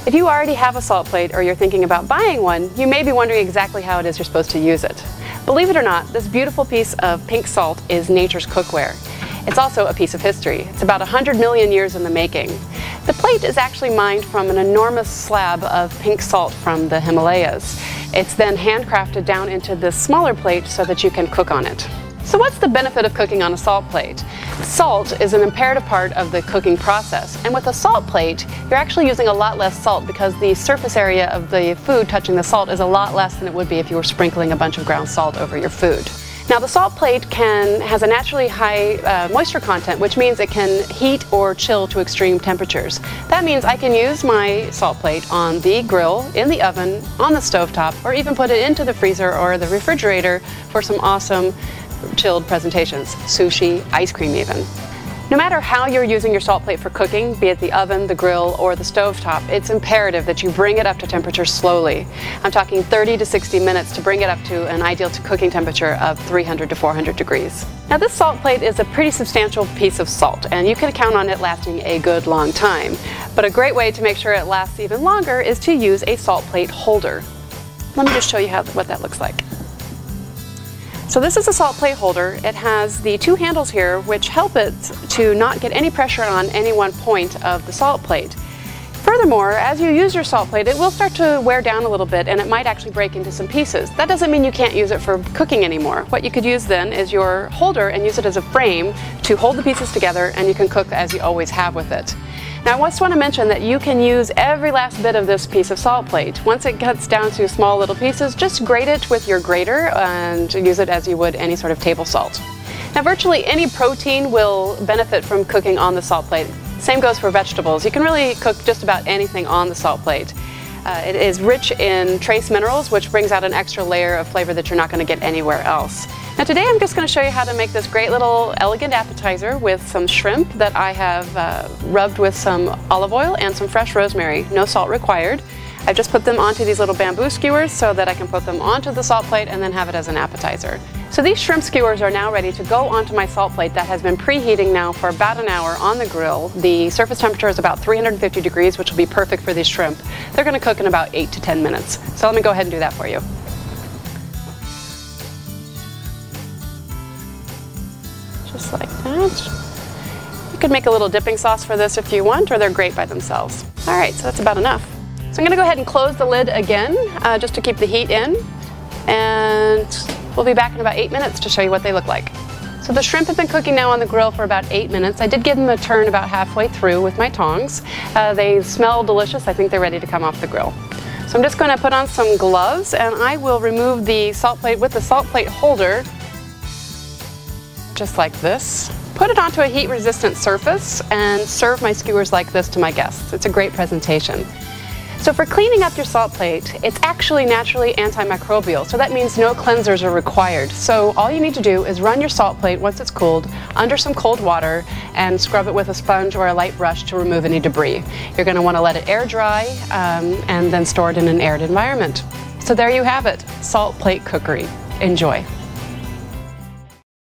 If you already have a salt plate or you're thinking about buying one, you may be wondering exactly how it is you're supposed to use it. Believe it or not, this beautiful piece of pink salt is nature's cookware. It's also a piece of history. It's about 100 million years in the making. The plate is actually mined from an enormous slab of pink salt from the Himalayas. It's then handcrafted down into this smaller plate so that you can cook on it. So what's the benefit of cooking on a salt plate? Salt is an imperative part of the cooking process, and with a salt plate you're actually using a lot less salt because the surface area of the food touching the salt is a lot less than it would be if you were sprinkling a bunch of ground salt over your food. Now the salt plate has a naturally high moisture content, which means it can heat or chill to extreme temperatures. That means I can use my salt plate on the grill, in the oven, on the stovetop, or even put it into the freezer or the refrigerator for some awesome chilled presentations, sushi, ice cream even. No matter how you're using your salt plate for cooking, be it the oven, the grill, or the stovetop, it's imperative that you bring it up to temperature slowly. I'm talking 30 to 60 minutes to bring it up to an ideal cooking temperature of 300 to 400 degrees. Now this salt plate is a pretty substantial piece of salt, and you can count on it lasting a good long time. But a great way to make sure it lasts even longer is to use a salt plate holder. Let me just show you what that looks like. So this is a salt plate holder. It has the two handles here which help it to not get any pressure on any one point of the salt plate. Furthermore, as you use your salt plate, it will start to wear down a little bit and it might actually break into some pieces. That doesn't mean you can't use it for cooking anymore. What you could use then is your holder and use it as a frame to hold the pieces together, and you can cook as you always have with it. Now I just want to mention that you can use every last bit of this piece of salt plate. Once it gets down to small little pieces, just grate it with your grater and use it as you would any sort of table salt. Now virtually any protein will benefit from cooking on the salt plate. Same goes for vegetables. You can really cook just about anything on the salt plate. It is rich in trace minerals, which brings out an extra layer of flavor that you're not going to get anywhere else. Now today I'm just going to show you how to make this great little elegant appetizer with some shrimp that I have rubbed with some olive oil and some fresh rosemary. No salt required. I've just put them onto these little bamboo skewers so that I can put them onto the salt plate and then have it as an appetizer. So these shrimp skewers are now ready to go onto my salt plate that has been preheating now for about an hour on the grill. The surface temperature is about 350 degrees, which will be perfect for these shrimp. They're going to cook in about 8 to 10 minutes. So let me go ahead and do that for you. Just like that. You could make a little dipping sauce for this if you want, or they're great by themselves. All right, so that's about enough. So I'm going to go ahead and close the lid again, just to keep the heat in, and we'll be back in about 8 minutes to show you what they look like. So the shrimp have been cooking now on the grill for about 8 minutes. I did give them a turn about halfway through with my tongs. They smell delicious. I think they're ready to come off the grill. So I'm just going to put on some gloves, and I will remove the salt plate with the salt plate holder, just like this. Put it onto a heat-resistant surface and serve my skewers like this to my guests. It's a great presentation. So for cleaning up your salt plate, it's actually naturally antimicrobial, so that means no cleansers are required. So all you need to do is run your salt plate once it's cooled under some cold water and scrub it with a sponge or a light brush to remove any debris. You're going to want to let it air dry and then store it in an aired environment. So there you have it, salt plate cookery. Enjoy.